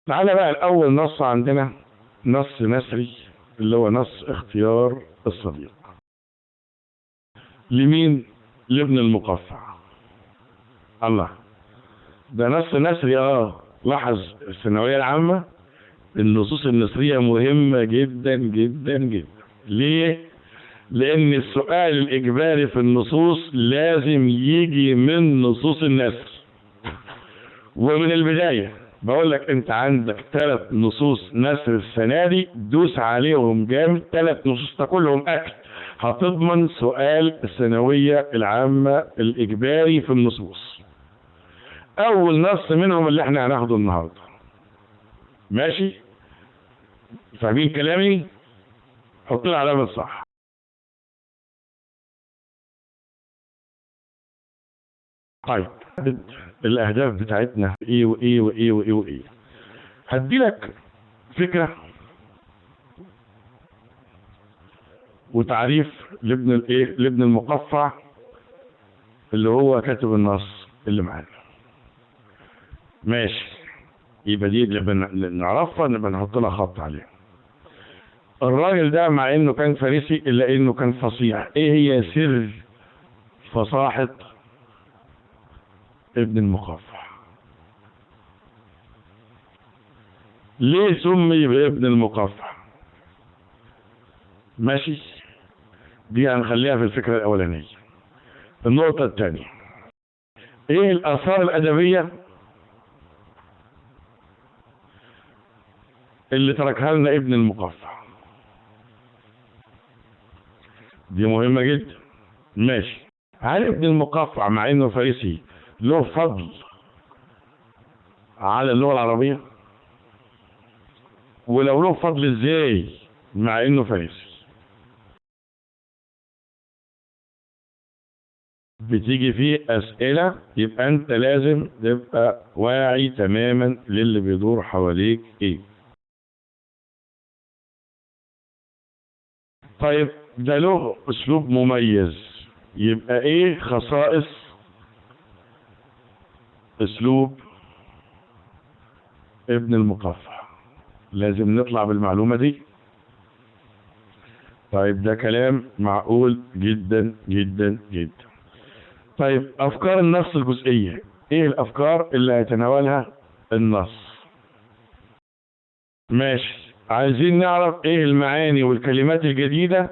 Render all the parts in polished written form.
تعالى بقى الأول نص عندنا نص نثري اللي هو نص اختيار الصديق. لمين؟ لابن المقفع. الله، ده نص نثري. لاحظ الثانوية العامة النصوص النثرية مهمة جدا جدا جدا. ليه؟ لأن السؤال الإجباري في النصوص لازم يجي من نصوص النثر. ومن البداية بقول لك أنت عندك 3 نصوص نثر السنة دي، دوس عليهم جامد. 3 نصوص تاكلهم أكل، هتضمن سؤال الثانوية العامة الإجباري في النصوص. أول نص منهم اللي احنا هناخده النهارده. ماشي؟ فاهمين كلامي؟ حط لي علامة صح. طيب الأهداف بتاعتنا إيه وإيه وإيه وإيه وإيه؟ هديلك فكرة وتعريف لابن المقفع اللي هو كاتب النص اللي معانا. ماشي، يبقى دي اللي نعرفها نبقى نحط لها خط عليها. الراجل ده مع انه كان فارسي الا انه كان فصيح. ايه هي سر فصاحة ابن المقفع؟ ليه سمي بابن المقفع؟ ماشي، دي هنخليها في الفكرة الأولانية. النقطة الثانية، ايه الآثار الأدبية اللي تركها لنا ابن المقفع؟ دي مهمة جدا. ماشي، هل ابن المقفع مع انه فارسي له فضل على اللغة العربية؟ ولو له فضل ازاي مع انه فارسي؟ بتيجي فيه اسئلة، يبقى انت لازم تبقى واعي تماما للي بيدور حواليك ايه. طيب ده له اسلوب مميز، يبقى ايه خصائص اسلوب ابن المقفع؟ لازم نطلع بالمعلومة دي. طيب ده كلام معقول جدا جدا جدا. طيب افكار النص الجزئية، ايه الافكار اللي هيتناولها النص؟ ماشي، عايزين نعرف ايه المعاني والكلمات الجديدة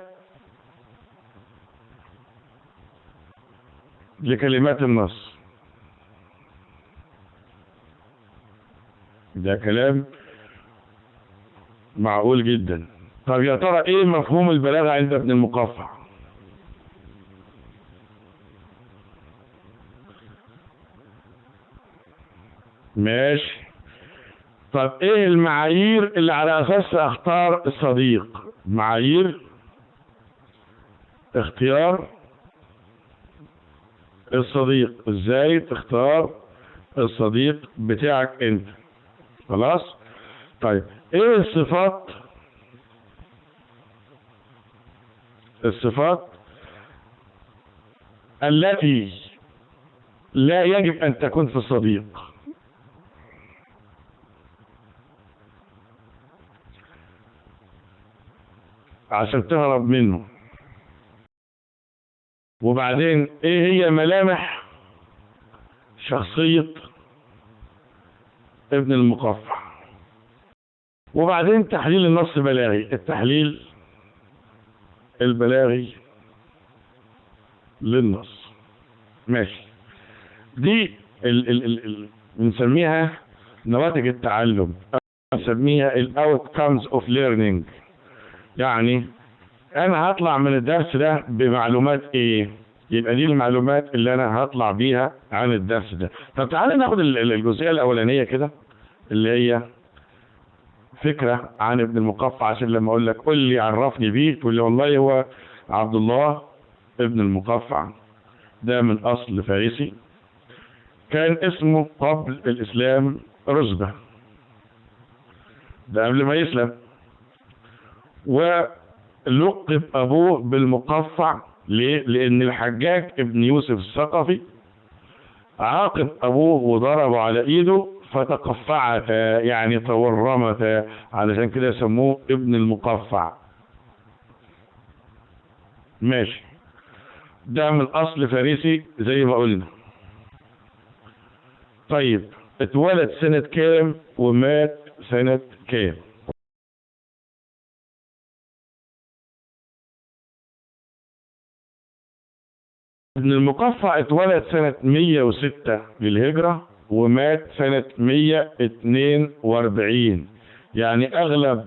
لكلمات النص. ده كلام معقول جدا. طب يا ترى ايه مفهوم البلاغة عند ابن المقفع؟ ماشي، طب ايه المعايير اللي على اساسها اختار الصديق؟ معايير اختيار الصديق، ازاي تختار الصديق بتاعك انت؟ خلاص. طيب ايه الصفات التي لا يجب ان تكون في الصديق عشان تهرب منه؟ وبعدين ايه هي ملامح شخصية ابن المقفع؟ وبعدين تحليل النص بلاغي، التحليل البلاغي للنص. ماشي، دي بنسميها نواتج التعلم، بنسميها الاوتكمز اوف ليرنينج. يعني انا هطلع من الدرس ده بمعلومات ايه؟ يبقى دي المعلومات اللي انا هطلع بيها عن الدرس ده. طب تعالى ناخد الجزئيه الاولانيه كده اللي هي فكره عن ابن المقفع، عشان لما اقول لك قول لي عرفني بيه تقول لي والله هو عبد الله ابن المقفع ده من اصل فارسي، كان اسمه قبل الاسلام رزبة، ده قبل ما يسلم. ولقب ابوه بالمقفع ليه؟ لان الحجاج ابن يوسف الثقفي عاقب ابوه وضربه على ايده فتقفعتا يعني تورمتا، علشان كده سموه ابن المقفع. ماشي، ده من اصل فارسي زي ما قلنا. طيب اتولد سنة كام ومات سنة كام؟ ابن المقفع اتولد سنة 106 للهجرة ومات سنة 142، يعني اغلب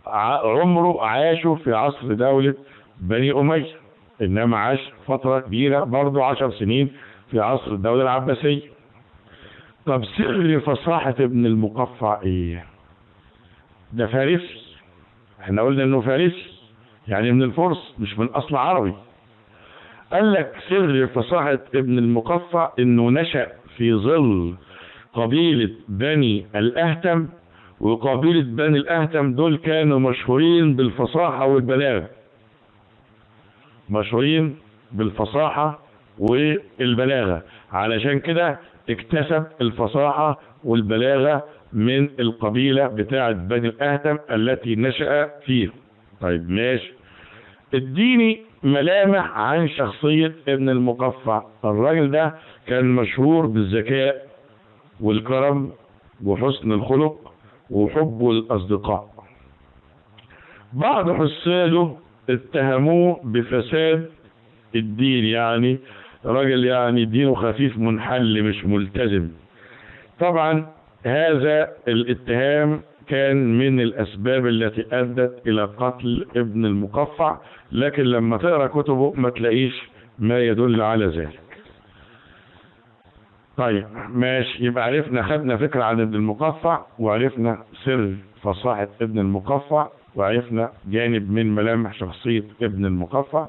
عمره عاشه في عصر دولة بني أمية، إنما عاش فترة كبيرة برضه 10 سنين في عصر الدولة العباسية. طب سر فصاحة ابن المقفع إيه؟ ده فارسي، إحنا قلنا إنه فارسي يعني من الفرس مش من أصل عربي. قال لك سر فصاحة ابن المقفع إنه نشأ في ظل قبيلة بني الأهتم، وقبيلة بني الأهتم دول كانوا مشهورين بالفصاحة والبلاغة، مشهورين بالفصاحة والبلاغة، علشان كده اكتسب الفصاحة والبلاغة من القبيلة بتاعة بني الأهتم التي نشأ فيها. طيب ماشي، اديني ملامح عن شخصية ابن المقفع. الراجل ده كان مشهور بالذكاء والكرم وحسن الخلق وحبه للأصدقاء. بعض حساده اتهموه بفساد الدين، يعني راجل يعني دينه خفيف منحل مش ملتزم. طبعا هذا الاتهام كان من الأسباب التي أدت إلى قتل ابن المقفع، لكن لما تقرأ كتبه ما تلاقيش ما يدل على ذلك. طيب ماشي، يبقى عرفنا، خدنا فكرة عن ابن المقفع، وعرفنا سر فصاحة ابن المقفع، وعرفنا جانب من ملامح شخصية ابن المقفع.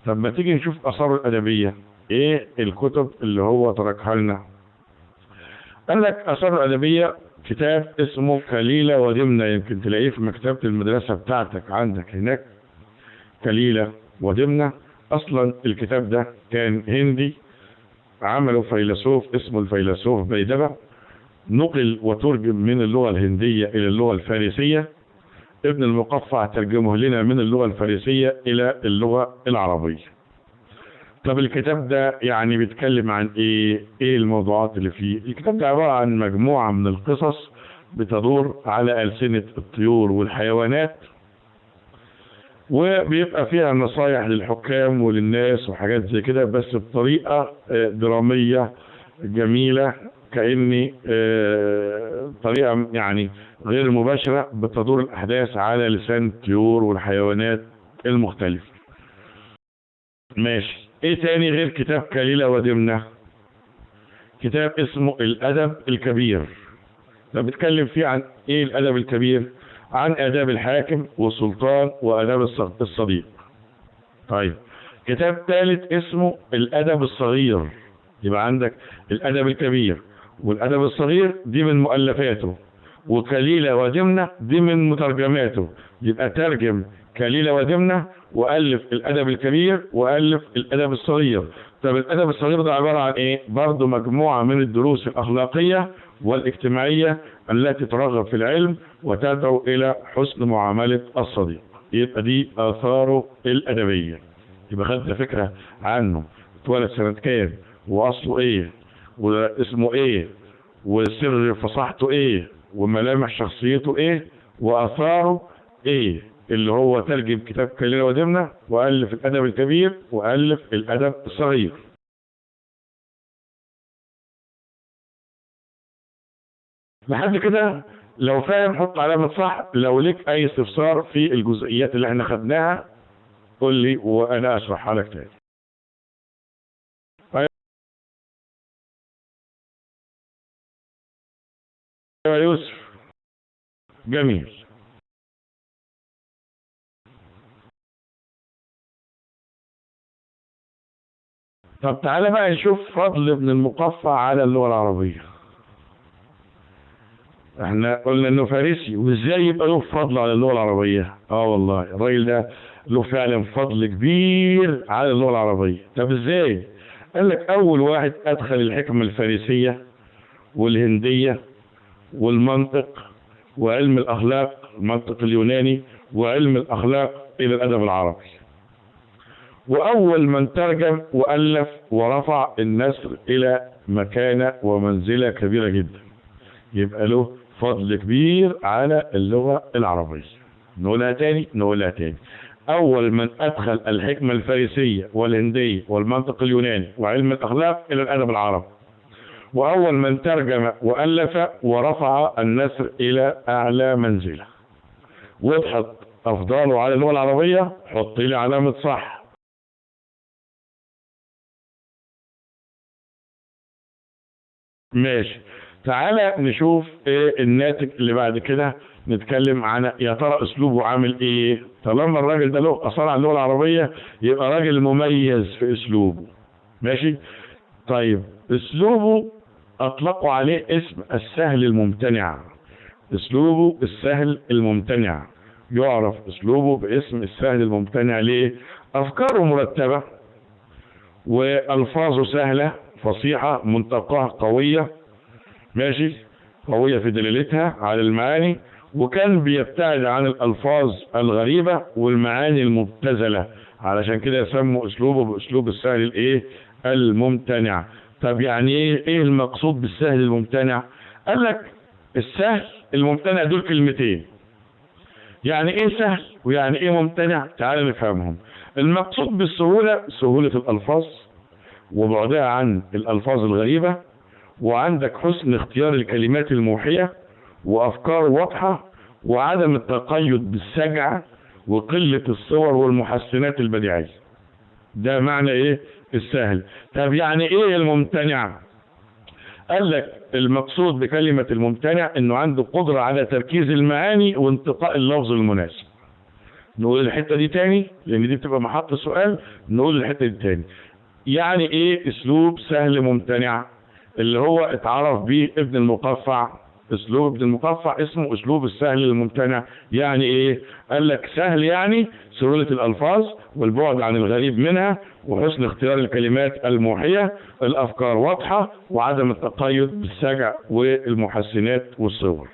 طب ما تيجي نشوف آثاره الأدبية، إيه الكتب اللي هو تركها لنا؟ قال لك آثاره الأدبية كتاب اسمه كليلة ودمنة، يمكن تلاقيه في مكتبة المدرسة بتاعتك عندك هناك، كليلة ودمنة. أصلا الكتاب ده كان هندي، عمله فيلسوف اسمه الفيلسوف بيدبة، نقل وترجم من اللغة الهندية إلى اللغة الفارسية. ابن المقفع ترجمه لنا من اللغة الفارسية إلى اللغة العربية. طب الكتاب ده يعني بيتكلم عن إيه؟ إيه الموضوعات اللي فيه؟ الكتاب ده عبارة عن مجموعة من القصص بتدور على ألسنة الطيور والحيوانات، وبيبقى فيها نصايح للحكام وللناس وحاجات زي كده، بس بطريقة درامية جميلة، كأني طريقة يعني غير مباشرة بتدور الأحداث على لسان الطيور والحيوانات المختلفة. ماشي، ايه تاني غير كتاب كليلة ودمنة؟ كتاب اسمه الأدب الكبير، ده بيتكلم فيه عن ايه الأدب الكبير؟ عن آداب الحاكم والسلطان وآداب الصديق. طيب كتاب ثالث اسمه الأدب الصغير، يبقى عندك الأدب الكبير والأدب الصغير دي من مؤلفاته، وكليلة ودمنة دي من مترجماته، يبقى ترجم كليلة ودمنة وألف الأدب الكبير وألف الأدب الصغير. طب الأدب الصغير ده عبارة عن إيه؟ برضه مجموعة من الدروس الأخلاقية والاجتماعية التي ترغب في العلم وتدعو إلى حسن معاملة الصديق. يبقى دي آثاره الأدبية. يبقى خدت فكرة عنه، اتولد سنة كام، وأصله إيه، واسمه إيه، وسر فصاحته إيه، وملامح شخصيته إيه، وآثاره إيه، اللي هو ترجم كتاب كليلة ودمنة وألف الأدب الكبير وألف الأدب الصغير. لحد كده لو فاهم حط علامة صح. لو ليك أي استفسار في الجزئيات اللي احنا خدناها قول لي وأنا أشرحها لك تاني. أيوة يا يوسف، جميل. طب تعالى بقى نشوف فضل ابن المقفع على اللغة العربية. احنا قلنا انه فارسي، وازاي يبقى له فضل على اللغة العربية؟ والله الراجل ده له فعلا فضل كبير على اللغة العربية. طب ازاي؟ قال لك اول واحد ادخل الحكمة الفارسية والهندية والمنطق وعلم الأخلاق، المنطق اليوناني وعلم الأخلاق إلى الأدب العربي. وأول من ترجم وألف ورفع النثر إلى مكانة ومنزلة كبيرة جدا، يبقى له فضل كبير على اللغة العربية. نقولها تاني. أول من أدخل الحكمة الفارسية والهندية والمنطق اليوناني وعلم الأخلاق إلى الأدب العربي، وأول من ترجم وألف ورفع النثر إلى أعلى منزلة. وضحت أفضاله على اللغة العربية، حط لي علامة صح. ماشي، تعالى نشوف ايه الناتج اللي بعد كده. نتكلم عن يا ترى اسلوبه عامل ايه. طالما الراجل ده له اثار على اللغه العربيه يبقى راجل مميز في اسلوبه. ماشي، طيب اسلوبه اطلقوا عليه اسم السهل الممتنع. اسلوبه السهل الممتنع، يعرف اسلوبه باسم السهل الممتنع. ليه؟ افكاره مرتبه والفاظه سهله فصيحه منطقها قويه. ماشي، قوية في دلالتها على المعاني، وكان بيبتعد عن الألفاظ الغريبة والمعاني المبتذلة، علشان كده يسموا أسلوبه بأسلوب السهل الإيه؟ الممتنع. طب يعني إيه المقصود بالسهل الممتنع؟ قال لك السهل الممتنع دول كلمتين. يعني إيه سهل ويعني إيه ممتنع؟ تعال نفهمهم. المقصود بالسهولة سهولة الألفاظ وبعدها عن الألفاظ الغريبة، وعندك حسن اختيار الكلمات الموحية وأفكار واضحة وعدم التقيد بالسجع وقلة الصور والمحسنات البديعية. ده معنى ايه السهل. طب يعني ايه الممتنع؟ قال لك المقصود بكلمة الممتنع انه عنده قدرة على تركيز المعاني وانتقاء اللفظ المناسب. نقول الحتة دي تاني لان دي بتبقى محط سؤال. نقول الحتة دي تاني. يعني ايه اسلوب سهل ممتنع؟ اللي هو اتعرف بيه ابن المقفع. اسلوب ابن المقفع اسمه اسلوب السهل الممتنع. يعني ايه؟ قال لك سهل يعني سهولة الالفاظ والبعد عن الغريب منها وحسن اختيار الكلمات الموحية، الافكار واضحة وعدم التقيد بالسجع والمحسنات والصور.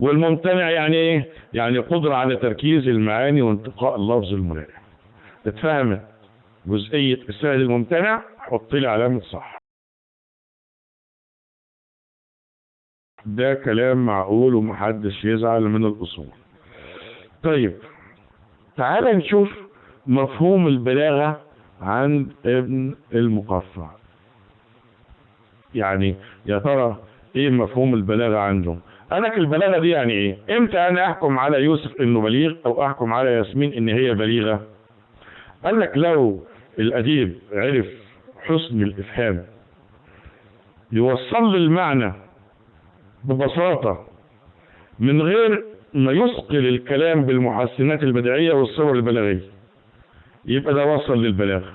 والممتنع يعني ايه؟ يعني قدرة على تركيز المعاني وانتقاء اللفظ الملائم. اتفهم جزئية السهل الممتنع؟ حط لي علامة صح. ده كلام معقول ومحدش يزعل من الأصول. طيب تعالى نشوف مفهوم البلاغة عند ابن المقفع. يعني يا ترى ايه مفهوم البلاغة عنده؟ قال لك البلاغة دي يعني ايه؟ امتى انا احكم على يوسف انه بليغ او احكم على ياسمين ان هي بليغة؟ قال لك لو الأديب عرف حسن الإفهام يوصل لي المعنى ببساطة من غير ما يثقل الكلام بالمحسنات البديعية والصور البلاغية، يبقى ده وصل للبلاغة.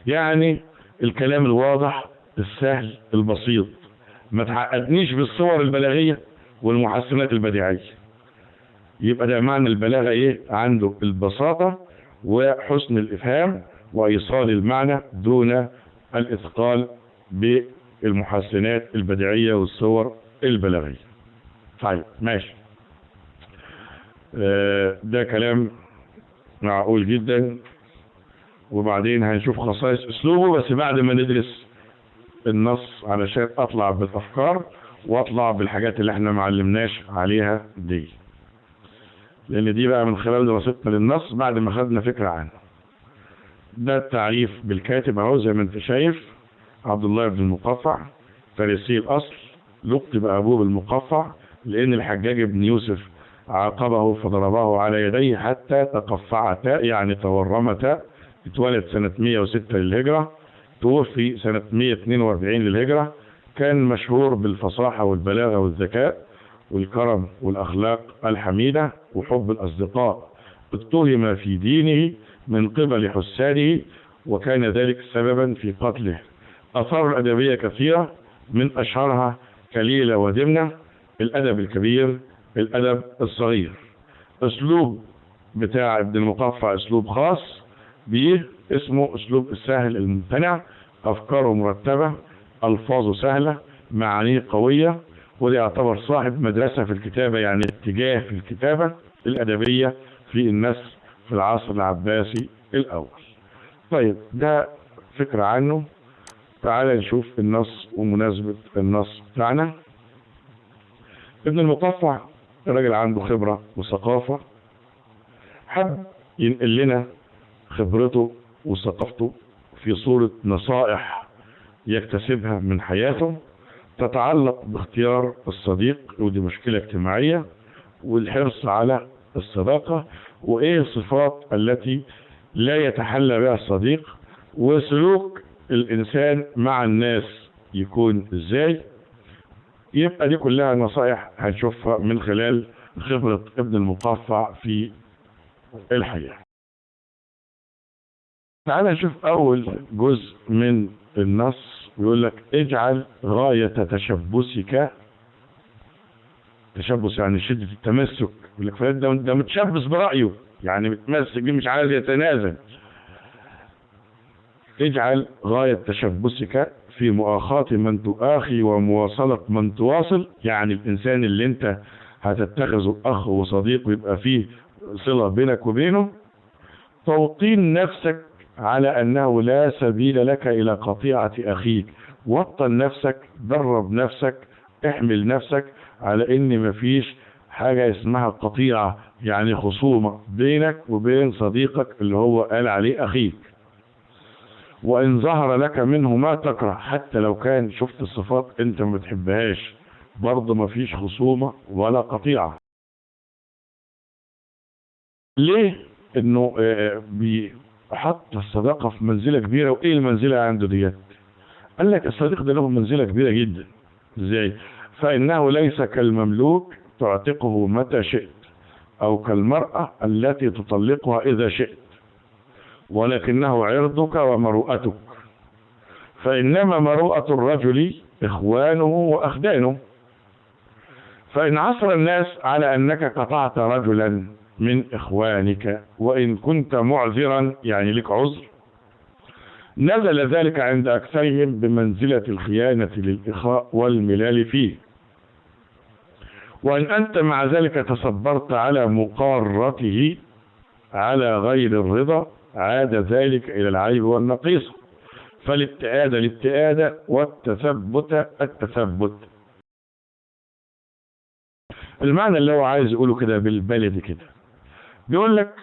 يعني الكلام الواضح السهل البسيط، ما تعقدنيش بالصور البلاغية والمحسنات البديعية. يبقى ده معنى البلاغة ايه عنده؟ البساطة وحسن الإفهام وإيصال المعنى دون الإثقال بالمحسنات البديعية والصور البلاغية. طيب ماشي، ده كلام معقول جدا. وبعدين هنشوف خصائص أسلوبه بس بعد ما ندرس النص علشان أطلع بالأفكار وأطلع بالحاجات اللي احنا معلمناش عليها دي، لأن دي بقى من خلال دراستنا للنص بعد ما خدنا فكرة عنه. ده التعريف بالكاتب اهو زي ما انت شايف. عبد الله بن المقفع فارسي الأصل، لقب أبوه بالمقفع لأن الحجاج بن يوسف عاقبه فضربه على يديه حتى تقفعتا يعني تورمتا. اتولد سنة 106 للهجرة، توفي سنة 142 للهجرة. كان مشهور بالفصاحة والبلاغة والذكاء والكرم والأخلاق الحميدة وحب الأصدقاء. اتهم في دينه من قبل حساده وكان ذلك سببا في قتله. آثار الأدبية كثيرة من أشهرها كليلة ودمنة، الأدب الكبير، الأدب الصغير. أسلوب بتاع ابن المقفع أسلوب خاص بيه اسمه أسلوب السهل الممتنع. أفكاره مرتبة، ألفاظه سهلة، معانيه قوية، وده يعتبر صاحب مدرسة في الكتابة، يعني اتجاه في الكتابة الأدبية في النثر في العصر العباسي الأول. طيب ده فكرة عنه. تعال نشوف النص ومناسبة النص بتاعنا. ابن المقفع راجل عنده خبرة وثقافة، حب ينقل لنا خبرته وثقافته في صورة نصائح يكتسبها من حياته تتعلق باختيار الصديق، ودي مشكلة اجتماعية، والحرص على الصداقة، وإيه الصفات التي لا يتحلى بها الصديق، وسلوك الإنسان مع الناس يكون إزاي. يبقى دي كلها نصائح هنشوفها من خلال خبرة ابن المقفع في الحياة. تعال نشوف أول جزء من النص. بيقول لك اجعل غاية تشبثك، تشبث يعني شدة التمسك، يقول لك فلان ده متشبث برأيه، يعني متمسك بيه مش عايز يتنازل. اجعل غاية تشبثك في مؤاخاة من تؤاخي ومواصلة من تواصل، يعني الإنسان اللي أنت هتتخذه أخ وصديق ويبقى فيه صلة بينك وبينه، توطين نفسك على أنه لا سبيل لك إلى قطيعة أخيك. وطن نفسك، درب نفسك، احمل نفسك على إن مفيش حاجة اسمها قطيعة، يعني خصومة بينك وبين صديقك اللي هو قال عليه أخيك. وإن ظهر لك منه ما تكره، حتى لو كان شفت الصفات أنت ما بتحبهاش، برضه مفيش خصومة ولا قطيعة. ليه؟ إنه بيحط الصداقة في منزلة كبيرة. وإيه المنزلة عنده ديت؟ قال لك الصديق ده له منزلة كبيرة جدا. إزاي؟ فإنه ليس كالمملوك تعتقه متى شئت، أو كالمرأة التي تطلقها إذا شئت، ولكنه عرضك ومروءتك. فإنما مروءة الرجل إخوانه وأخدانه. فإن عثر الناس على أنك قطعت رجلا من إخوانك وإن كنت معذرا، يعني لك عذر، نزل ذلك عند أكثرهم بمنزلة الخيانة للإخاء والملال فيه. وإن أنت مع ذلك تصبرت على مقارته على غير الرضا، عاد ذلك إلى العيب والنقيصة. فالابتعاد الابتعاد، والتثبت التثبت. المعنى اللي هو عايز يقوله كده بالبلدي كده، بيقول لك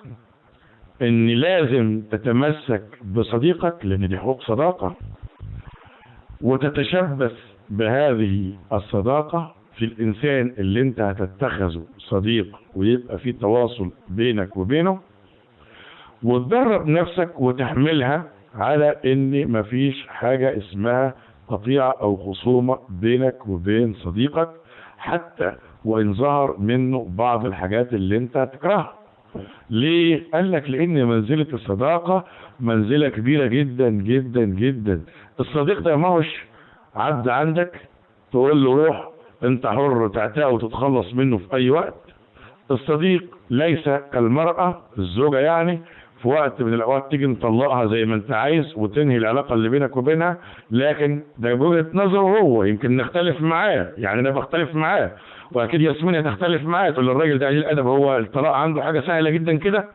ان لازم تتمسك بصديقك لان دي حقوق صداقة، وتتشبث بهذه الصداقة في الانسان اللي انت هتتخذه صديق ويبقى في تواصل بينك وبينه، وتدرب نفسك وتحملها على ان مفيش حاجة اسمها قطيعة او خصومة بينك وبين صديقك، حتى وان ظهر منه بعض الحاجات اللي انت هتكرهها. ليه؟ قال لك لان منزلة الصداقة منزلة كبيرة جدا جدا جدا. الصديق ده ما هوش عبد عندك تقول له روح انت حر تعتقه وتتخلص منه في اي وقت. الصديق ليس كالمرأة الزوجة، يعني في وقت من الاوقات تيجي نطلقها زي ما انت عايز وتنهي العلاقة اللي بينك وبينها، لكن ده بوجهة نظره هو، يمكن نختلف معاه، يعني انا بختلف معاه واكيد ياسمين هتختلف معاه، تقول الراجل ده قليل الادب، هو الطلاق عنده حاجة سهلة جدا كده،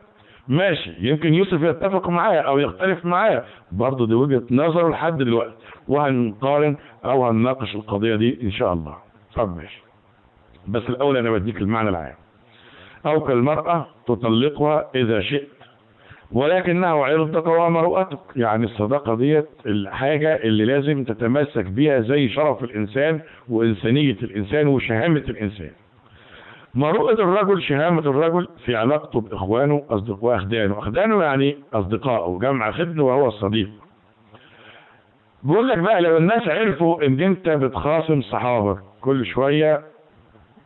ماشي. يمكن يوسف يتفق معاه او يختلف معاه، برضه دي وجهة نظره لحد دلوقتي، وهنقارن او هنناقش القضية دي ان شاء الله. طب ماشي، بس الاول انا بديك المعنى العام. او كالمرأة تطلقها اذا شئت ولكنه عرضك ومروءتك، يعني الصداقة ديت الحاجة اللي لازم تتمسك بيها زي شرف الإنسان وإنسانية الإنسان وشهامة الإنسان. مروءة الرجل شهامة الرجل في علاقته بإخوانه أصدقاء أخدانه. أخدانه يعني أصدقائه، جمع خدن وهو الصديق. بقول لك بقى لو الناس عرفوا إن أنت بتخاصم صحابك، كل شوية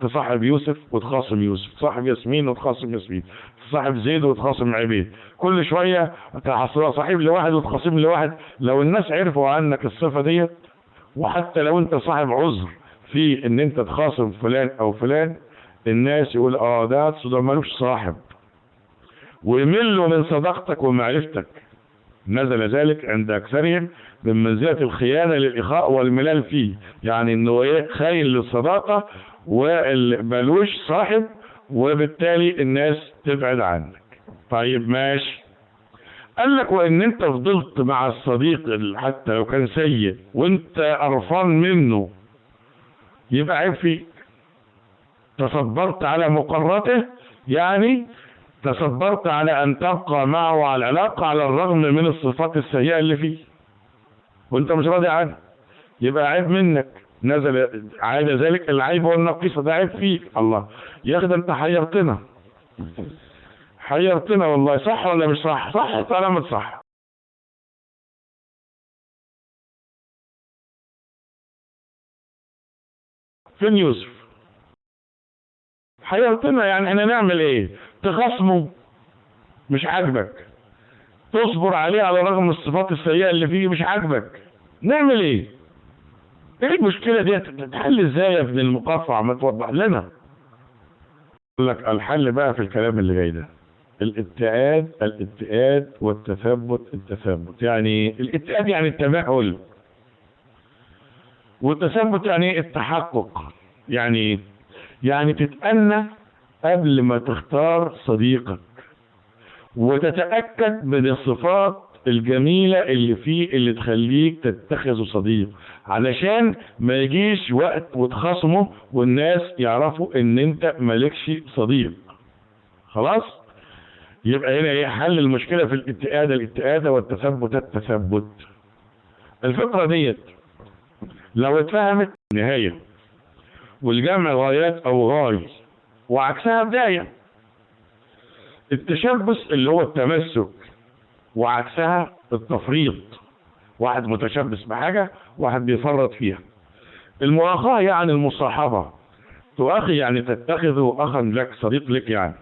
تصاحب يوسف وتخاصم يوسف، تصاحب ياسمين وتخاصم ياسمين، تصاحب زيد وتخاصم عبيد، كل شوية صاحب لواحد وتخاصم لواحد، لو الناس عرفوا عنك الصفة ديت، وحتى لو انت صاحب عذر في ان انت تخاصم فلان او فلان، الناس يقول ده ملوش صاحب، ويملوا من صداقتك ومعرفتك. نزل ذلك عند أكثرهم من منزلة الخيانة للإخاء والملال فيه، يعني إنه إيه، خاين للصداقة ومالوش صاحب، وبالتالي الناس تبعد عنك. طيب ماشي. قال لك وإن أنت فضلت مع الصديق حتى لو كان سيء وأنت قرفان منه يبقى عيب فيك. تصبرت على مقرته، يعني تصبرت على أن تبقى معه على العلاقة على الرغم من الصفات السيئة اللي فيه وأنت مش راضي عنها، يبقى عيب منك. نزل عاد ذلك العيب والنقيصة، ده عيب فيك. الله يا أخي، ده أنت حيرتنا حيرتنا والله. صح ولا مش صح؟ صح طالما صح. فين يوسف؟ حيرتنا، يعني احنا نعمل ايه؟ تخاصمه مش عاجبك، تصبر عليه على رغم الصفات السيئة اللي فيه مش عاجبك، نعمل ايه؟ ايه المشكلة دي تتحل ازاي يا ابن المقطع؟ ما توضح لنا. اقول لك الحل بقى في الكلام اللي جاي ده. الاتئاد والتثبت. يعني الاتئاد يعني التمهل، والتثبت يعني التحقق. يعني تتأنى قبل ما تختار صديقك، وتتأكد من الصفات الجميلة اللي فيه اللي تخليك تتخذه صديق، علشان ما يجيش وقت وتخاصمه والناس يعرفوا ان انت مالكش صديق. خلاص؟ يبقى هنا ايه حل المشكلة في الاتئادة والتثبت. الفكرة ديت لو اتفهمت نهاية، والجمع غايات او غاية وعكسها بداية. التشبث اللي هو التمسك، وعكسها التفريط، واحد متشبث بحاجة واحد بيفرط فيها. المؤاخاة يعني المصاحبة، تؤاخي يعني تتخذ أخا لك، صديق لك يعني.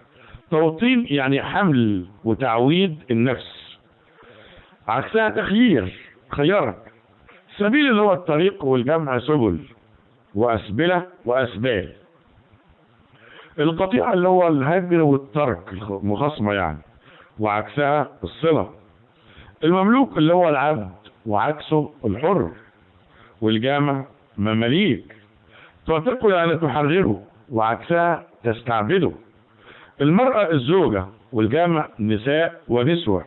توطين يعني حمل وتعويد النفس، عكسها تخيير، خيارك. سبيل اللي هو الطريق، والجمع سبل، وأسبلة وأسبال. القطيعة اللي هو الهجر والترك، المخاصمة يعني، وعكسها الصلة. المملوك اللي هو العبد، وعكسه الحر، والجامع مماليك. تعتقه يعني تحرره، وعكسها تستعبده. المرأة الزوجة، والجامع نساء ونسوة.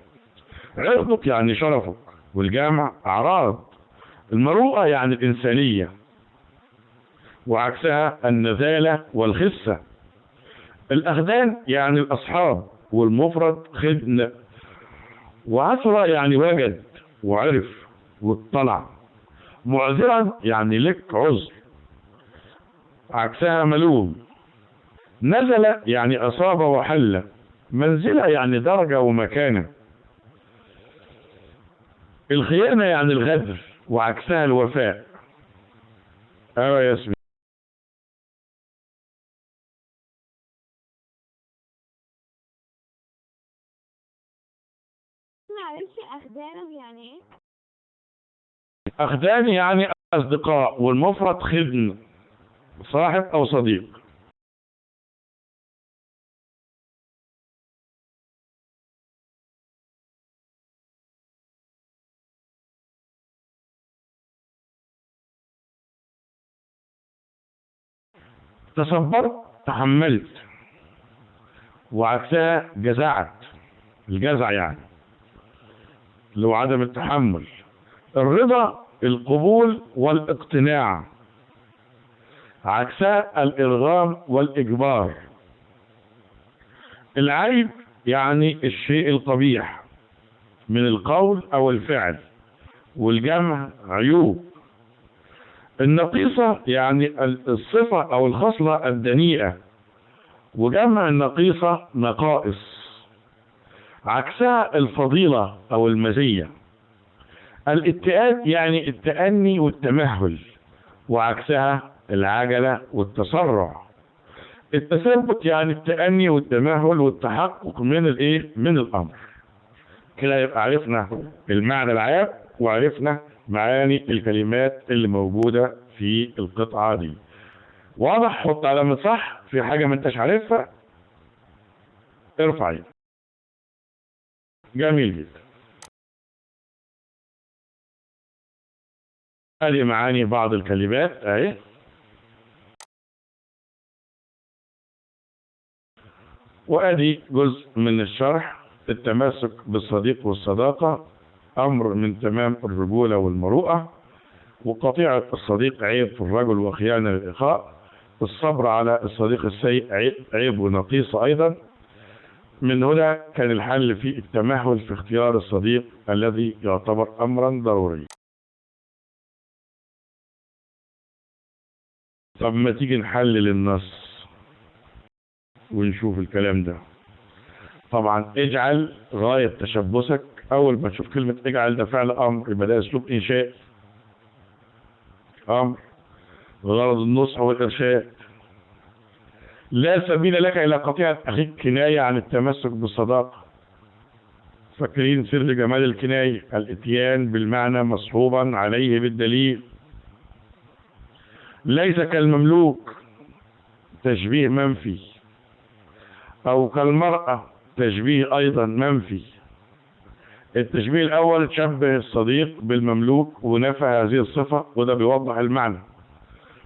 عرضك يعني شرفك، والجامع أعراض. المروءة يعني الإنسانية، وعكسها النزالة والخسة. الأخدان يعني الأصحاب، والمفرد خدن. وعثرة يعني وجد وعرف واطلع. معذرا يعني لك عذر، عكسها ملوم. نزل يعني أصاب وحل. منزلة يعني درجة ومكانة. الخيانة يعني الغدر، وعكسها الوفاء. أيوة يا ياسمين. معلش، أخدانه يعني إيه؟ أخدان يعني أصدقاء، والمفرد خدن، صاحب أو صديق. تصبرت، تحملت، وعكسها جزعت. الجزع يعني اللي هو عدم التحمل. الرضا القبول والاقتناع، عكسها الإرغام والإجبار. العيب يعني الشيء القبيح من القول أو الفعل، والجمع عيوب. النقيصة يعني الصفة أو الخصلة الدنيئة، وجمع النقيصة نقائص. عكسها الفضيلة أو المزية. الاتئاد يعني التأني والتمهل، وعكسها العجلة والتسرع. التثبت يعني التأني والتمهل والتحقق من الأمر. كده يبقى عرفنا المعنى العام، وعرفنا معاني الكلمات اللي موجودة في القطعة دي. واضح؟ حط علامة صح. في حاجة ما انتش عارفها ارفع ايدك. جميل جدا. ادي معاني بعض الكلمات اهي. وادي جزء من الشرح: التمسك بالصديق والصداقة امر من تمام الرجولة والمروءة، وقطيعة الصديق عيب في الرجل وخيانة للإخاء، الصبر على الصديق السيء عيب ونقيصة أيضا. من هنا كان الحل في التمهل في اختيار الصديق الذي يعتبر أمرا ضروري. طب ما تيجي نحلل النص ونشوف الكلام ده. طبعا اجعل غاية تشبثك، أول ما تشوف كلمة اجعل ده فعل أمر يبقى ده أسلوب إنشاء أمر غرض النصح والإرشاد. لا سبيل لك إلى قطيعة أخيك كناية عن التمسك بالصداقة. فاكرين سر جمال الكناية؟ الاتيان بالمعنى مصحوبا عليه بالدليل. ليس كالمملوك تشبيه منفي، أو كالمرأة تشبيه أيضا منفي. التشبيه الأول تشبه الصديق بالمملوك ونفى هذه الصفة وده بيوضح المعنى.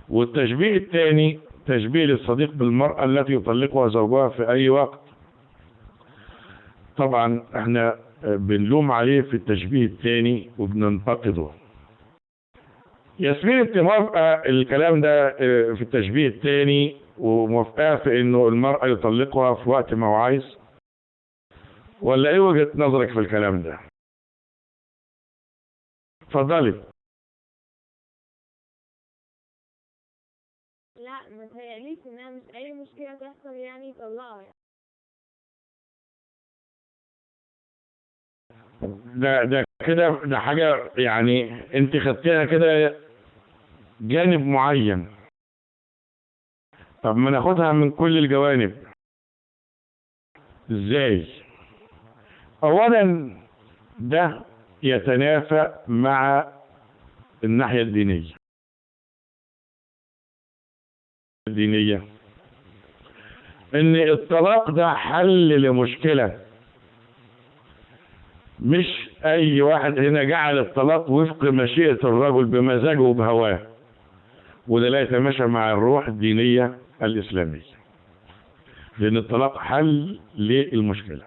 والتشبيه الثاني تشبيه للصديق بالمرأة التي يطلقها زوجها في أي وقت. طبعا احنا بنلوم عليه في التشبيه الثاني وبننتقده. ياسمين انت موافقة الكلام ده في التشبيه الثاني وموافقة في انه المرأة يطلقها في وقت ما هو عايز، ولا ايه وجهة نظرك في الكلام ده؟ اتفضلي. لا متهيأليش انها مش اي مشكلة تحصل يعني يطلقها يعني. ده كده ده حاجة يعني انت خدتيها كده جانب معين. طب ما ناخدها من كل الجوانب. ازاي؟ اولا ده يتنافى مع الناحية الدينية. ان الطلاق ده حل لمشكلة، مش اي واحد هنا جعل الطلاق وفق مشيئة الرجل بمزاجه وبهواه، وده لا يتماشى مع الروح الدينية الإسلامية، لأن الطلاق حل للمشكلة.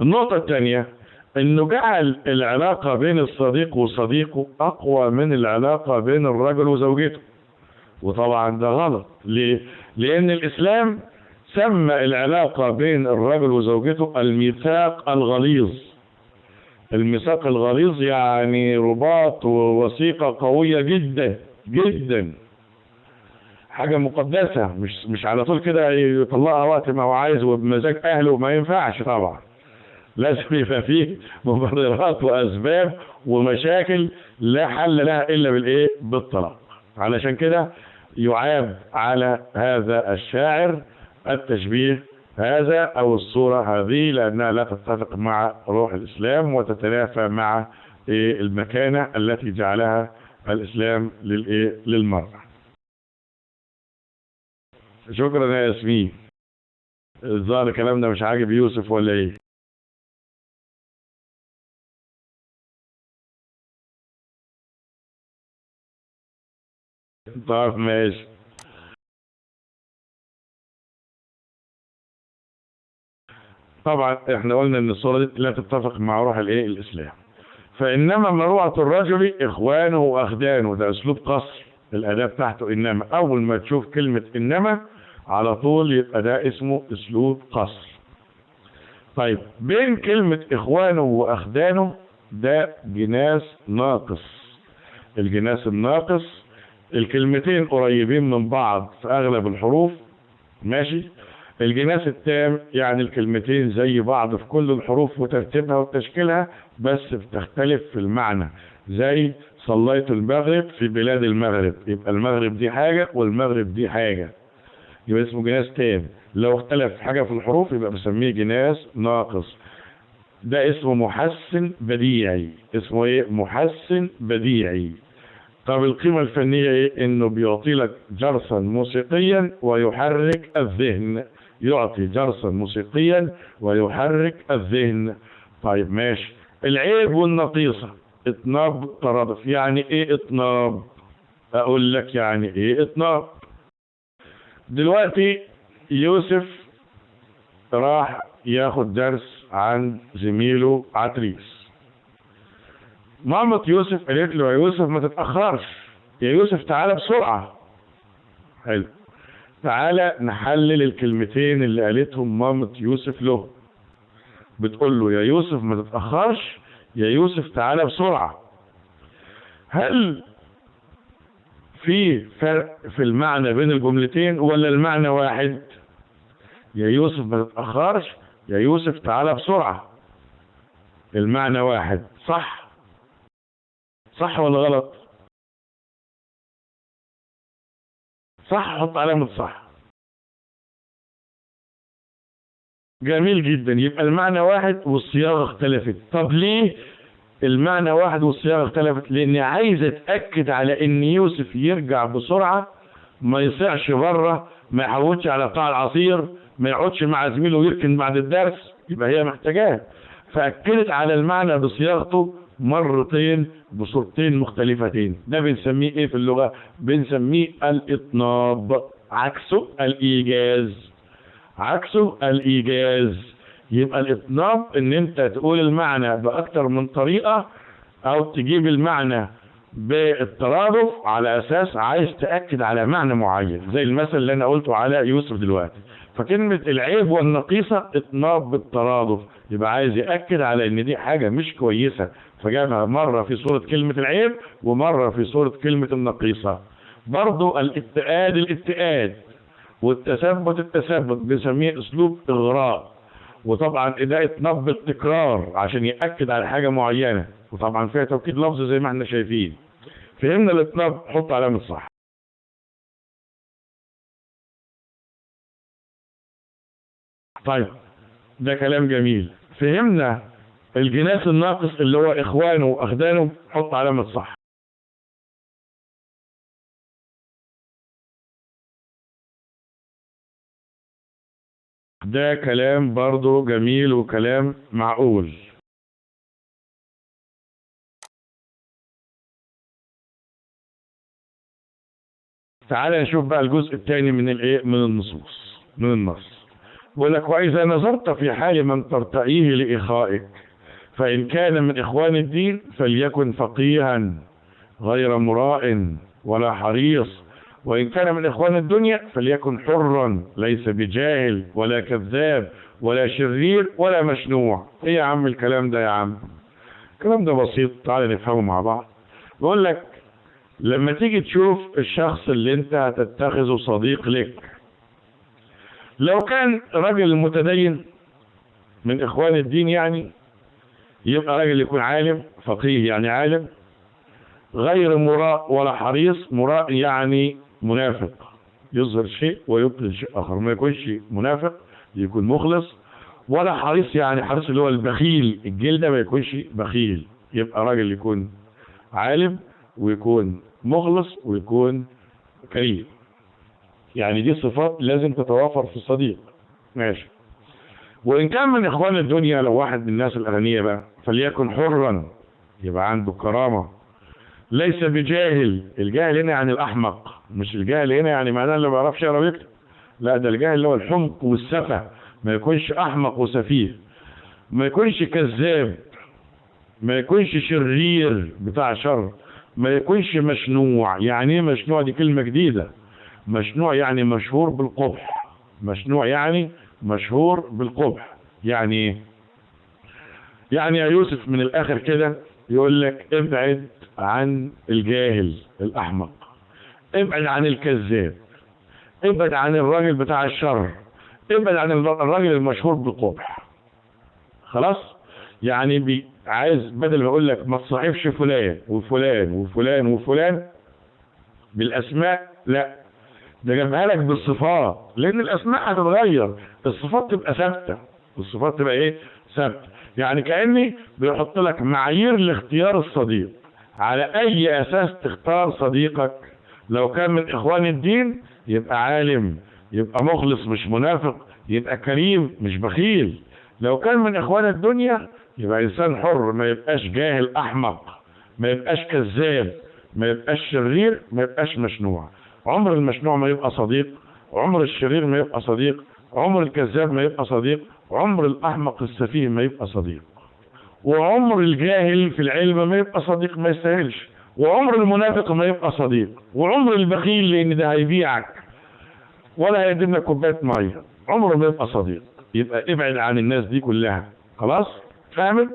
النقطة الثانية انه جعل العلاقة بين الصديق وصديقه اقوى من العلاقة بين الرجل وزوجته، وطبعا ده غلط. ليه؟ لأن الإسلام سمى العلاقة بين الرجل وزوجته الميثاق الغليظ. الميثاق الغليظ يعني رباط ووثيقة قوية جدا جدا، حاجة مقدسة، مش على طول كده يطلقها وقت ما هو عايز وبمزاج أهله، ما ينفعش طبعا. لازم يبقى فيه مبررات وأسباب ومشاكل لا حل لها إلا بالإيه؟ بالطلاق. علشان كده يعاب على هذا الشاعر التشبيه هذا أو الصورة هذه، لأنها لا تتفق مع روح الإسلام وتتنافى مع المكانة التي جعلها الإسلام للمرأة. شكرا يا ياسمين. الظاهر الكلام ده مش عاجب يوسف ولا ايه؟ طيب ماشي. طبعا احنا قلنا ان الصورة دي لا تتفق مع روح الاسلام. فانما مروءة الرجل اخوانه واخدانه، ده اسلوب قصر، الاداة بتاعته انما. اول ما تشوف كلمة انما على طول يبقى ده اسمه اسلوب قصر. طيب بين كلمة اخوانه واخدانه ده جناس ناقص. الجناس الناقص الكلمتين قريبين من بعض في اغلب الحروف، ماشي. الجناس التام يعني الكلمتين زي بعض في كل الحروف وترتيبها وتشكيلها، بس بتختلف في المعنى. زي صليت المغرب في بلاد المغرب، يبقى المغرب دي حاجة والمغرب دي حاجة، يبقى اسمه جناس تام. لو اختلف حاجة في الحروف يبقى بسميه جناس ناقص. ده اسمه محسن بديعي. اسمه ايه؟ محسن بديعي. طب القيمة الفنية ايه؟ انه بيعطي لك جرسا موسيقيا ويحرك الذهن. يعطي جرسا موسيقيا ويحرك الذهن. طيب ماشي. العيب والنقيصة، اطناب ترادف. يعني ايه اطناب؟ اقول لك يعني ايه اطناب. دلوقتي يوسف راح ياخد درس عن زميله عتريس. مامة يوسف قالت له يا يوسف ما تتأخرش، يا يوسف تعالى بسرعة. حلو، تعالى نحلل الكلمتين اللي قالتهم مامة يوسف له. بتقول له يا يوسف ما تتأخرش، يا يوسف تعالى بسرعة. هل في فرق في المعنى بين الجملتين ولا المعنى واحد؟ يا يوسف ما تتأخرش، يا يوسف تعالى بسرعة، المعنى واحد. صح؟ صح ولا غلط؟ صح، حط علامة صح. جميل جدا، يبقى المعنى واحد والصياغة اختلفت. طب ليه المعنى واحد والصياغة اختلفت؟ لأني عايز أتأكد على إن يوسف يرجع بسرعة، ما يصيعش بره، ما يحوتش على قاع العصير، ما يقعدش مع زميله ويركن بعد الدرس، يبقى هي محتاجاه. فأكدت على المعنى بصياغته مرتين بصورتين مختلفتين. ده بنسميه ايه في اللغة؟ بنسميه الإطناب، عكسه الإيجاز. عكسه الإيجاز. يبقى الإطناب ان انت تقول المعنى بأكتر من طريقة، او تجيب المعنى بالترادف على اساس عايز تأكد على معنى معين، زي المثل اللي انا قلته على يوسف دلوقتي. فكلمة العيب والنقيصة اطناب بالترادف، يبقى عايز يأكد على ان دي حاجة مش كويسة، فجابها مرة في صورة كلمة العيب ومرة في صورة كلمة النقيصة. برضو الاتئاد والتثبت بنسميه اسلوب اغراء. وطبعا ده اطناب بالتكرار عشان يأكد على حاجة معينة، وطبعا فيها توكيد لفظي زي ما احنا شايفين. فهمنا الاطناب؟ حط علامة صح. طيب، ده كلام جميل. فهمنا الجناس الناقص اللي هو اخوانه واخدانه، حط علامة صح. ده كلام برضو جميل وكلام معقول. تعال نشوف بقى الجزء الثاني من الايه، من النصوص، من النص. بيقول لك واذا نظرت في حال من ترتئيه لاخائك، فان كان من اخوان الدين فليكن فقيها غير مراء ولا حريص، وان كان من اخوان الدنيا فليكن حرا ليس بجاهل ولا كذاب ولا شرير ولا مشنوع. ايه يا عم الكلام ده يا عم؟ الكلام ده بسيط، تعال نفهمه مع بعض. بيقول لك لما تيجي تشوف الشخص اللي انت هتتخذه صديق لك، لو كان راجل متدين من اخوان الدين يعني، يبقى راجل يكون عالم فقيه، يعني عالم، غير مراء ولا حريص. مراء يعني منافق، يظهر شيء ويبطن شيء اخر، ما يكونش منافق، يكون مخلص. ولا حريص يعني حريص اللي هو البخيل، الجلدة، ما يكونش بخيل. يبقى راجل يكون عالم ويكون مخلص ويكون كريم. يعني دي صفات لازم تتوافر في الصديق. ماشي. وإن كان من إخوان الدنيا، لو واحد من الناس الأغنياء بقى، فليكن حرا، يبقى عنده كرامة، ليس بجاهل. الجاهل هنا يعني الأحمق، مش الجاهل هنا يعني معناه اللي ما بيعرفش يقرا ويكتب، لا، ده الجاهل اللي هو الحمق والسفه. ما يكونش أحمق وسفيه، ما يكونش كذاب، ما يكونش شرير بتاع شر، ما يكونش مشنوع. يعني ايه مشنوع؟ دي كلمة جديدة. مشنوع يعني مشهور بالقبح. مشنوع يعني مشهور بالقبح. يعني ايه؟ يعني يا يوسف من الاخر كده يقول لك ابعد عن الجاهل الاحمق، ابعد عن الكذاب، ابعد عن الراجل بتاع الشر، ابعد عن الراجل المشهور بالقبح. خلاص؟ يعني عايز بدل ما اقول لك ما تصاحبش فلان وفلان وفلان وفلان بالاسماء، لا، ده جابها لك بالصفات، لان الاسماء هتتغير، الصفات تبقى ثابته. الصفات تبقى ايه؟ ثابته. يعني كاني بيحط لك معايير لاختيار الصديق، على اي اساس تختار صديقك. لو كان من اخوان الدين يبقى عالم، يبقى مخلص مش منافق، يبقى كريم مش بخيل. لو كان من اخوان الدنيا يبقى انسان حر، ما يبقاش جاهل احمق، ما يبقاش كذاب، ما يبقاش شرير، ما يبقاش مشنوع. عمر المشنوع ما يبقى صديق، عمر الشرير ما يبقى صديق، عمر الكذاب ما يبقى صديق، عمر الأحمق السفيه ما يبقى صديق، وعمر الجاهل في العلم ما يبقى صديق، ما يستاهلش، وعمر المنافق ما يبقى صديق، وعمر البخيل لأن ده هيبيعك ولا هيقدم لك كوباية مية عمره ما يبقى صديق. يبقى ابعد عن الناس دي كلها. خلاص؟ فاهم؟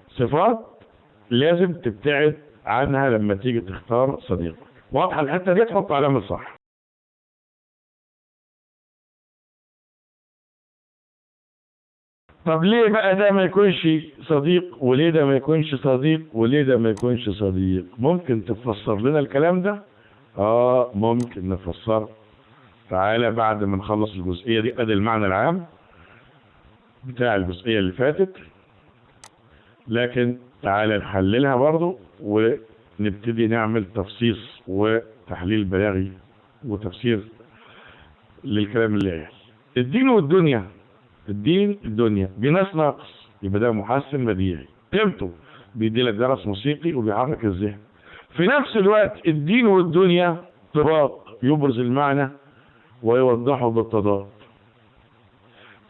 صفات لازم تبتعد عنها لما تيجي تختار صديق. واضحة الحتة دي؟ تحط علامة صح. طب ليه بقى ده ما يكونش صديق، وليه ده ما يكونش صديق، وليه ده ما يكونش صديق؟ ممكن تفسر لنا الكلام ده؟ ممكن نفسر. تعالى بعد ما نخلص الجزئية دي، ادي المعنى العام بتاع الجزئية اللي فاتت، لكن تعالى نحللها برضو ونبتدي نعمل تفصيص وتحليل بلاغي وتفسير للكلام اللي قال. الدين والدنيا، الدين الدنيا بناس ناقص، يبقى ده محسن بديهي، قيمته بيدي لك درس موسيقي وبيحرك الذهن. في نفس الوقت الدين والدنيا طباق يبرز المعنى ويوضحه بالتضاد.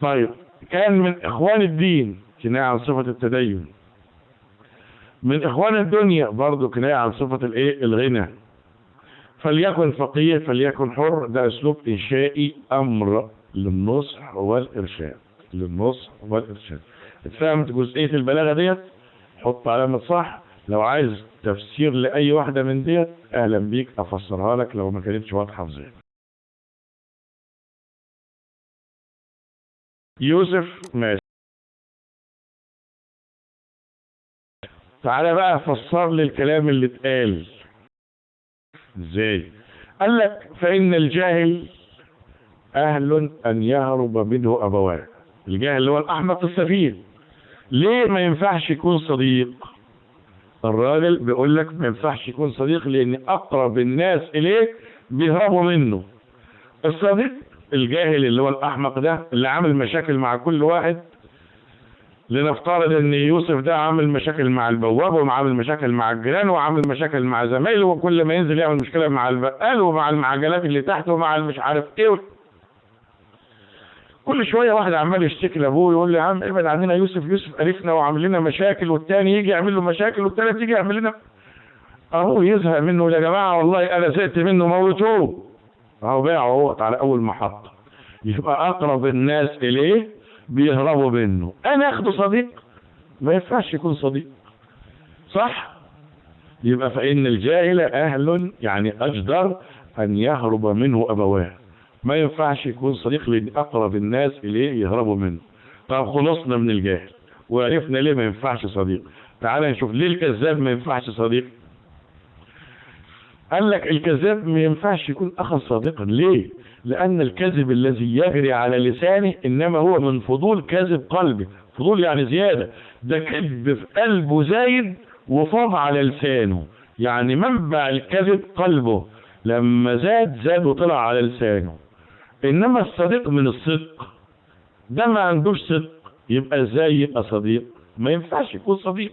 طيب كان من اخوان الدين كناية عن صفة التدين، من اخوان الدنيا برضو كناية عن صفة الغنى. فليكن فقيه فليكن حر، ده اسلوب انشائي، امر للنصح والارشاد، للنصح والارشاد. اتفهمت جزئية البلاغة ديت؟ حط علامة صح. لو عايز تفسير لأي واحدة من ديت أهلا بيك أفسرها لك لو ما كانتش واضحة في ذهنك. يوسف ماشي. تعالى بقى فسر لي الكلام اللي اتقال ازاي. قال لك فإن الجاهل أهل أن يهرب منه أبواه. الجاهل اللي هو الأحمق السفيه. ليه ما ينفعش يكون صديق؟ الراجل بيقول لك ما ينفعش يكون صديق لأن أقرب الناس إليه بيهربوا منه. الصديق الجاهل اللي هو الأحمق ده اللي عامل مشاكل مع كل واحد. لنفترض ان يوسف ده عامل مشاكل مع البواب وعامل مشاكل مع الجيران وعامل مشاكل مع زمايله، وكل ما ينزل يعمل مشكله مع البقال ومع المعجنات اللي تحته ومع مش عارف ايه. كل شويه واحد عمال يشتكي لابوه يقول له يا عم ابعد عننا يوسف، يوسف قرفنا وعامل لنا مشاكل، والتاني يجي يعمل له مشاكل، والتالت يجي يعمل لنا اهو يزهق منه. يا جماعه والله انا زهقت منه، موتوه. اهو باعه هو على اول محطه. يبقى اقرب الناس اليه بيهربوا منه. انا اخده صديق؟ ما ينفعش يكون صديق، صح؟ يبقى فإن الجاهل أهل يعني أجدر أن يهرب منه أبواه. ما ينفعش يكون صديق لأن أقرب الناس إليه يهربوا منه. طب خلصنا من الجاهل وعرفنا ليه ما ينفعش صديق. تعال نشوف ليه الكذاب ما ينفعش صديق. قال لك الكذاب ما ينفعش يكون أخا صديقا. ليه؟ لأن الكذب الذي يجري على لسانه إنما هو من فضول كذب قلبه. فضول يعني زيادة، ده كذب في قلبه زايد وفاض على لسانه، يعني منبع الكذب قلبه، لما زاد وطلع على لسانه. إنما الصديق من الصدق، ده ما عندوش صدق، يبقى ازاي يبقى صديق؟ ما ينفعش يكون صديق.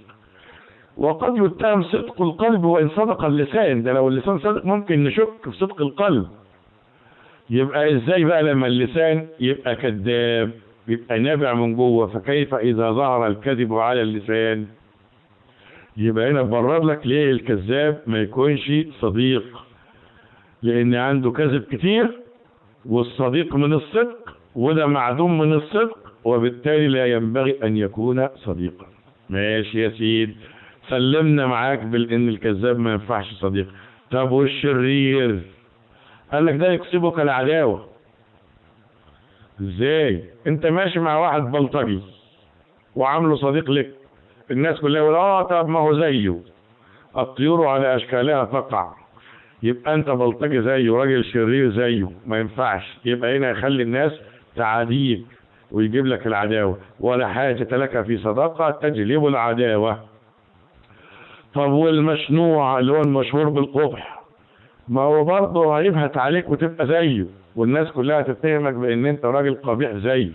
وقد يتهم صدق القلب وإن صدق اللسان. ده لو اللسان صدق ممكن نشك في صدق القلب. يبقى ازاي بقى لما اللسان يبقى كذاب، يبقى نابع من جوه؟ فكيف إذا ظهر الكذب على اللسان؟ يبقى هنا برر لك ليه الكذاب ما يكونش صديق، لأن عنده كذب كتير، والصديق من الصدق وده معدوم من الصدق، وبالتالي لا ينبغي أن يكون صديقا. ماشي يا سيد، سلمنا معاك بأن الكذاب ما ينفعش صديق. طب والشرير؟ قال لك ده يكسبك العداوة. ازاي؟ انت ماشي مع واحد بلطجي وعامله صديق لك، الناس كلها يقول طب ما هو زيه، الطيور على اشكالها تقع. يبقى انت بلطجي زيه، راجل شرير زيه، ما ينفعش. يبقى هنا يخلي الناس تعاديك ويجيب لك العداوة. ولا حاجة لك في صداقة تجلب العداوة. طب والمشنوع اللي هو المشهور بالقبح؟ ما هو برضه هيبهت عليك وتبقى زيه، والناس كلها تتهمك بان انت راجل قبيح زيه،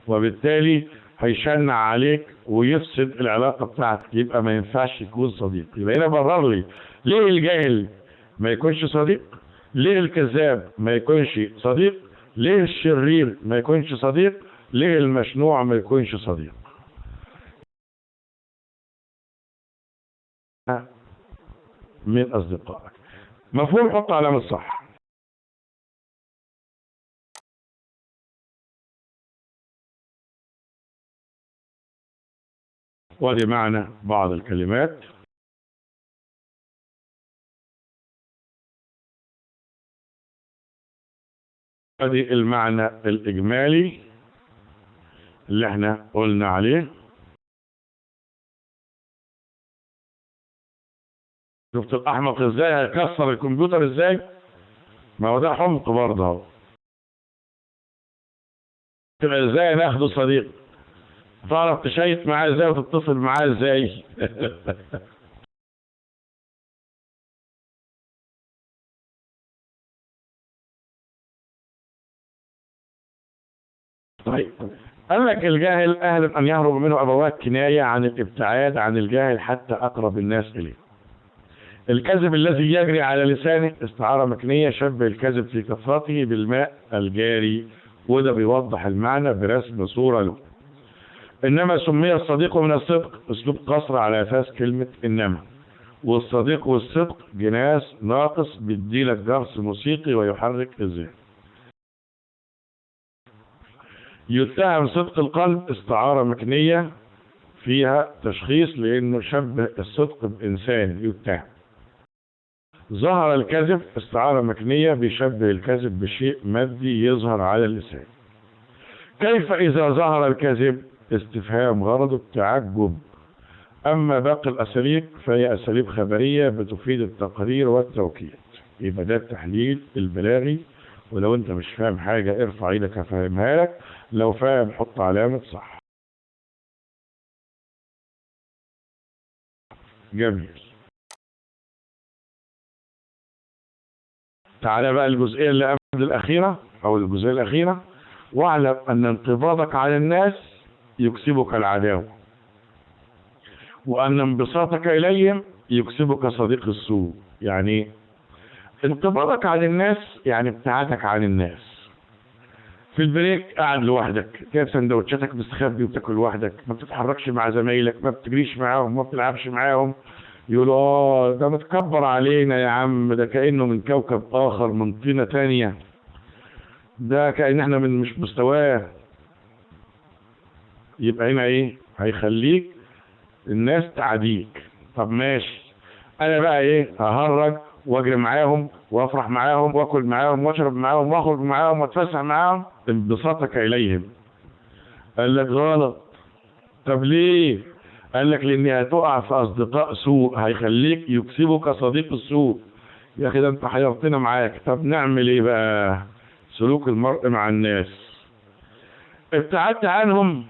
وبالتالي هيشنع عليك ويفسد العلاقة بتاعتك، يبقى ما ينفعش يكون صديق. يبقى هنا برر لي ليه الجاهل ما يكونش صديق، ليه الكذاب ما يكونش صديق، ليه الشرير ما يكونش صديق، ليه المشنوع ما يكونش صديق. من أصدقائك مفهوم، حط علامة صح. ودي معنى بعض الكلمات. ادي المعنى الإجمالي اللي احنا قلنا عليه. شفت الأحمق ازاي هيكسر الكمبيوتر ازاي؟ ما هو ده حمق برضه اهو. تبقى ازاي ناخده صديق؟ تعرف تشيت معاه ازاي وتتصل معاه ازاي؟ طيب، قال لك الجاهل أهل أن يهرب منه أبوات، كناية عن الابتعاد عن الجاهل حتى أقرب الناس إليه. الكذب الذي يجري على لسانه استعارة مكنية، شبه الكذب في كثرته بالماء الجاري، وده بيوضح المعنى برسم صورة له. إنما سمي الصديق من الصدق، أسلوب قصر على أساس كلمة إنما، والصديق والصدق جناس ناقص بيديلك درس موسيقي ويحرك الذهن. يتهم صدق القلب استعارة مكنية فيها تشخيص لأنه شبه الصدق بإنسان يتهم. ظهر الكذب استعارة مكنية بيشبه الكذب بشيء مادي يظهر على اللسان. كيف إذا ظهر الكذب؟ استفهام غرضه التعجب. أما باقي الأساليب فهي أساليب خبرية بتفيد التقرير والتوكيد. يبقى ده التحليل البلاغي، ولو أنت مش فاهم حاجة ارفع ايدك هفهمها لك، لو فاهم حط علامة صح. جميل. تعالى بقى الجزئية اللي قبل الأخيرة أو الجزئية الأخيرة. واعلم أن انقباضك على الناس يكسبك العداوة، وأن انبساطك إليهم يكسبك صديق السوء. يعني انقباضك عن الناس يعني ابتعادك عن الناس. في البريك قاعد لوحدك، جايب سندوتشاتك مستخبي وبتاكل لوحدك، ما بتتحركش مع زمايلك، ما بتجريش معاهم، ما بتلعبش معاهم. يقولوا ده متكبر علينا يا عم، ده كأنه من كوكب آخر، من طينة تانية، ده كأن احنا من مش مستواه. يبقى هنا ايه؟ هيخليك الناس تعاديك. طب ماشي، انا بقى ايه؟ ههرج واجري معاهم وافرح معاهم واكل معاهم واشرب معاهم واخرج معاهم واتفسح معاهم، انبساطك اليهم. قال لك غلط. طب ليه؟ قال لك لان هتقع في اصدقاء سوء، هيخليك يكسبك صديق السوء. يا اخي ده انت حيرتنا معاك. طب نعمل ايه بقى؟ سلوك المرء مع الناس. ابتعدت عنهم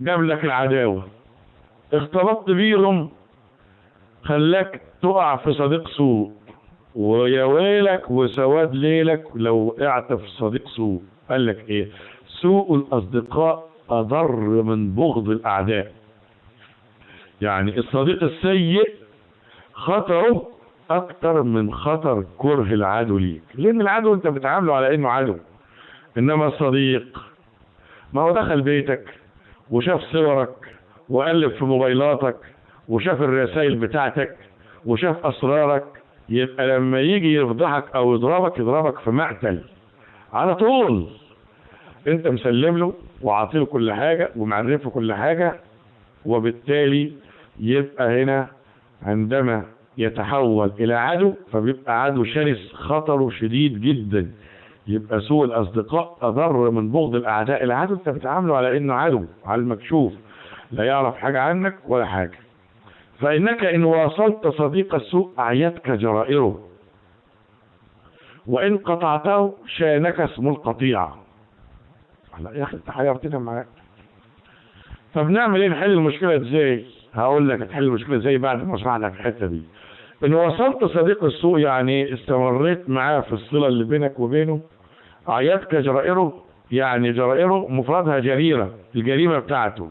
جاب لك العداوة، اختلطت بيهم خلاك تقع في صديق سوء، ويا ويلك وسواد ليلك لو وقعت في صديق سوء. قال لك ايه؟ سوء الاصدقاء اضر من بغض الاعداء. يعني الصديق السيء خطره اكتر من خطر كره العدو ليك، لان العدو انت بتعامله على انه عدو. انما الصديق ما هو دخل بيتك وشاف صورك وقلب في موبايلاتك وشاف الرسائل بتاعتك وشاف اسرارك، يبقى لما يجي يفضحك او يضربك في مقتل على طول. انت مسلم له وعاطيله كل حاجه ومعرفه كل حاجه، وبالتالي يبقى هنا عندما يتحول الى عدو فبيبقى عدو شرس خطره شديد جدا. يبقى سوء الاصدقاء اضر من بغض الاعداء. العدو انت بتعامله على انه عدو على المكشوف، لا يعرف حاجه عنك ولا حاجه. فانك ان واصلت صديق السوء اعيتك جرائره، وان قطعته شانك اسم القطيعه. لا يا اخي انت حيرتنا معاك. طب نعمل ايه؟ نحل المشكله ازاي؟ هقول لك تحل المشكله ازاي بعد ما اشرح لك الحته دي. ان وصلت صديق السوء يعني استمريت معاه في الصله اللي بينك وبينه، اعيتك جرائره، يعني جرائره مفردها جريرة، الجريمة بتاعته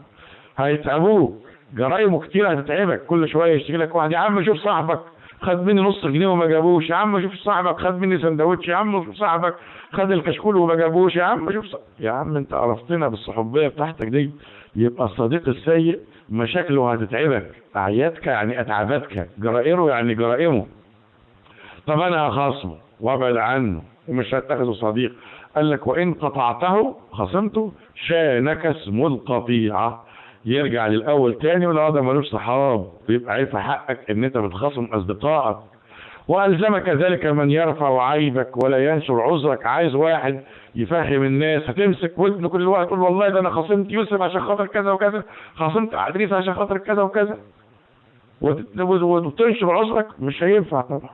هيتعبوه، جرايمه كتير هتتعبك، كل شوية يشتكي لك واحد: يا عم شوف صاحبك خد مني نص جنيه وما جابوش، يا عم شوف صاحبك خد مني سندوتش، يا عم شوف صاحبك خد الكشكول وما جابوش، يا عم شوف يا عم انت عرفتنا بالصحوبية بتاعتك دي. يبقى الصديق السيء مشاكله هتتعبك، اعيادك يعني اتعاباتك، جرائره يعني جرائمه. طب انا هخاصمه وابعد عنه ومش هتاخده صديق. قال لك: وان قطعته خصمته شانك اسم القطيعه. يرجع للاول تاني، ولا ده ملوش صحاب، ويبقى عيب في حقك ان انت بتخاصم اصدقائك. والزمك ذلك من يرفع عيبك ولا ينشر عذرك. عايز واحد يفهم الناس، هتمسك ودنه كل الوقت تقول: والله ده انا خاصمت يوسف عشان خاطر كذا وكذا، خاصمت عدريس عشان خاطر كذا وكذا، وتنشر عذرك؟ مش هينفع طبعا.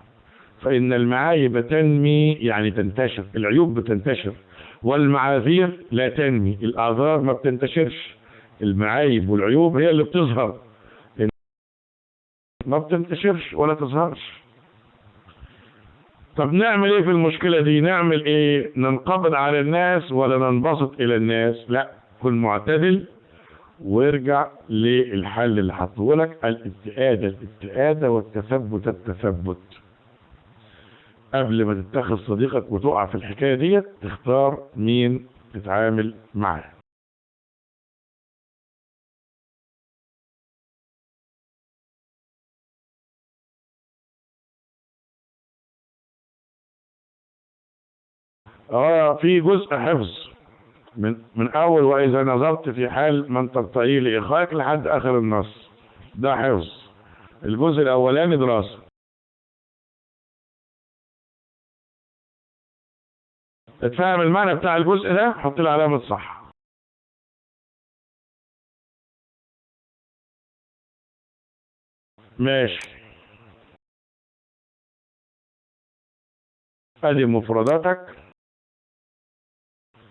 فإن المعايب تنمي يعني تنتشر، العيوب بتنتشر، والمعاذير لا تنمي، الأعذار ما بتنتشرش، المعايب والعيوب هي اللي بتظهر، ما بتنتشرش ولا تظهرش. طب نعمل ايه في المشكلة دي؟ نعمل ايه؟ ننقبض على الناس ولا ننبسط الى الناس؟ لا، كن معتدل وارجع للحل اللي حطه لك: الابتئادة والتثبت. قبل ما تتخذ صديقك وتقع في الحكاية دي، تختار مين تتعامل معاه. في جزء حفظ من اول: واذا نظرت في حال من ترتقي لاخاك لحد اخر النص، ده حفظ. الجزء الاولاني دراسة. اتفهم المعنى بتاع الجزء ده، حط له علامة صح. ماشي. ادي مفرداتك،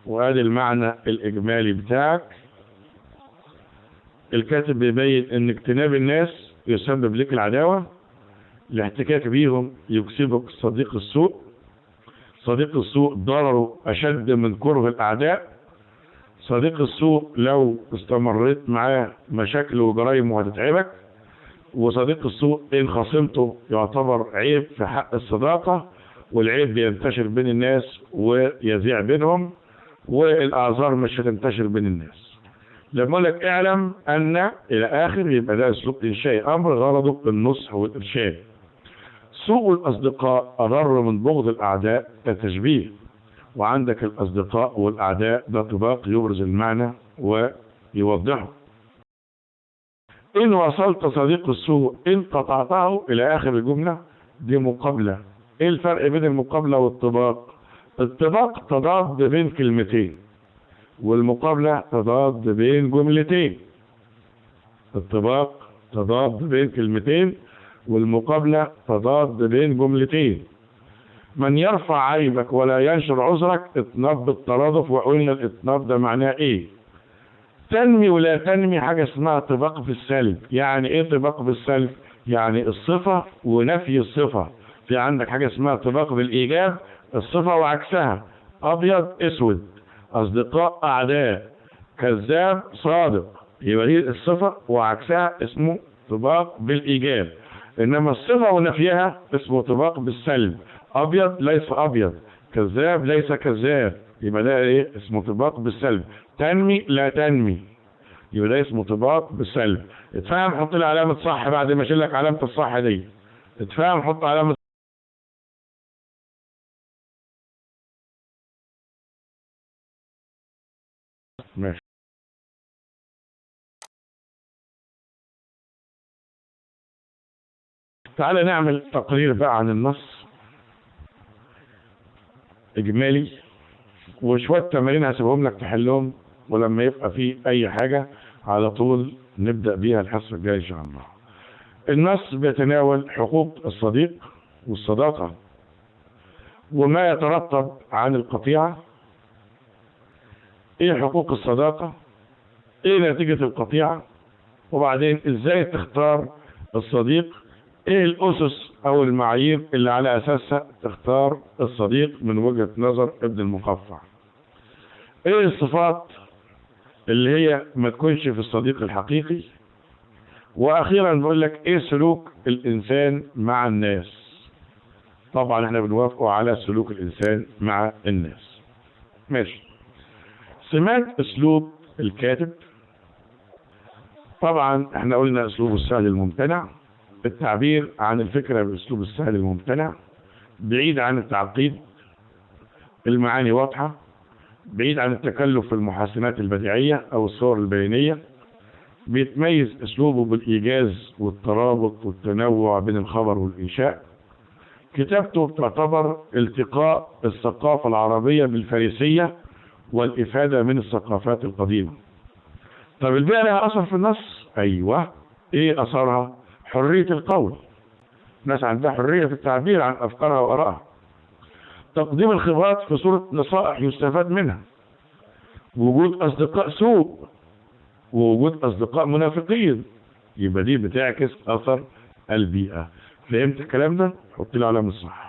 وادي المعنى الاجمالي بتاعك. الكاتب بيبين ان اجتناب الناس يسبب لك العداوة، الاحتكاك بيهم يكسبك صديق السوء، صديق السوء ضرره اشد من كره الاعداء، صديق السوء لو استمريت معاه مشاكله وجرايمه هتتعبك، وصديق السوء ان خصمته يعتبر عيب في حق الصداقة، والعيب بينتشر بين الناس ويذيع بينهم، والاعذار مش هتنتشر بين الناس. لما اقول لك اعلم ان الى اخر، يبقى ده اسلوب انشائي امر غرضه النصح والارشاد. سوء الاصدقاء اضر من بغض الاعداء، ده تشبيه، وعندك الاصدقاء والاعداء ده طباق يبرز المعنى ويوضحه. ان وصلت صديق السوء ان قطعته الى اخر الجمله، دي مقابله. ايه الفرق بين المقابله والطباق؟ الطباق تضاد بين كلمتين، والمقابله تضاد بين جملتين. الطباق تضاد بين كلمتين، والمقابله تضاد بين جملتين. من يرفع عيبك ولا ينشر عذرك، اطناب بالترادف. وقلنا الاطناب ده معناه ايه؟ تنمي ولا تنمي، حاجه اسمها طباق في السلب. يعني ايه طباق بالسلب؟ يعني الصفه ونفي الصفه. في عندك حاجه اسمها طباق بالايجاب، الصفه وعكسها، ابيض اسود، اصدقاء اعداء، كذاب صادق، يبقى دي الصفه وعكسها اسمه طباق بالايجاب. انما الصفه ونفيها اسمه طباق بالسلب، ابيض ليس ابيض، كذاب ليس كذاب، يبقى ده ايه؟ اسمه طباق بالسلب. تنمي لا تنمي، يبقى ده اسمه طباق بالسلب. اتفهم؟ حط لي علامه صح بعد ما اشيل لك علامه الصح دي. اتفهم؟ حط علامه. ماشي. تعالى نعمل تقرير بقى عن النص اجمالي، وشويه تمارين هسيبهم لك تحلهم، ولما يبقى في اي حاجه على طول نبدا بيها الحصه الجايه ان شاء الله. النص بيتناول حقوق الصديق والصداقه، وما يترتب عن القطيعه. ايه حقوق الصداقه؟ ايه نتيجه القطيعه؟ وبعدين ازاي تختار الصديق؟ ايه الاسس او المعايير اللي على اساسها تختار الصديق من وجهة نظر ابن المقفع؟ ايه الصفات اللي هي ما تكونش في الصديق الحقيقي؟ واخيرا بقول لك ايه سلوك الانسان مع الناس. طبعا احنا بنوافقوا على سلوك الانسان مع الناس. ماشي. سمات اسلوب الكاتب. طبعا احنا قلنا اسلوبه السهل الممتنع، التعبير عن الفكرة باسلوب السهل الممتنع، بعيد عن التعقيد، المعاني واضحة، بعيد عن التكلف في المحاسنات البديعية او الصور البيانية، بيتميز اسلوبه بالايجاز والترابط والتنوع بين الخبر والانشاء. كتابته تعتبر التقاء الثقافة العربية بالفارسية والإفادة من الثقافات القديمة. طب البيئة لها أثر في النص؟ أيوة. إيه أثرها؟ حرية القول، الناس عندها حرية في التعبير عن أفكارها وآرائها. تقديم الخبرات في صورة نصائح يستفاد منها. وجود أصدقاء سوء ووجود أصدقاء منافقين، يبقى دي بتعكس أثر البيئة. فهمت الكلام ده؟ حط لي علامة صح.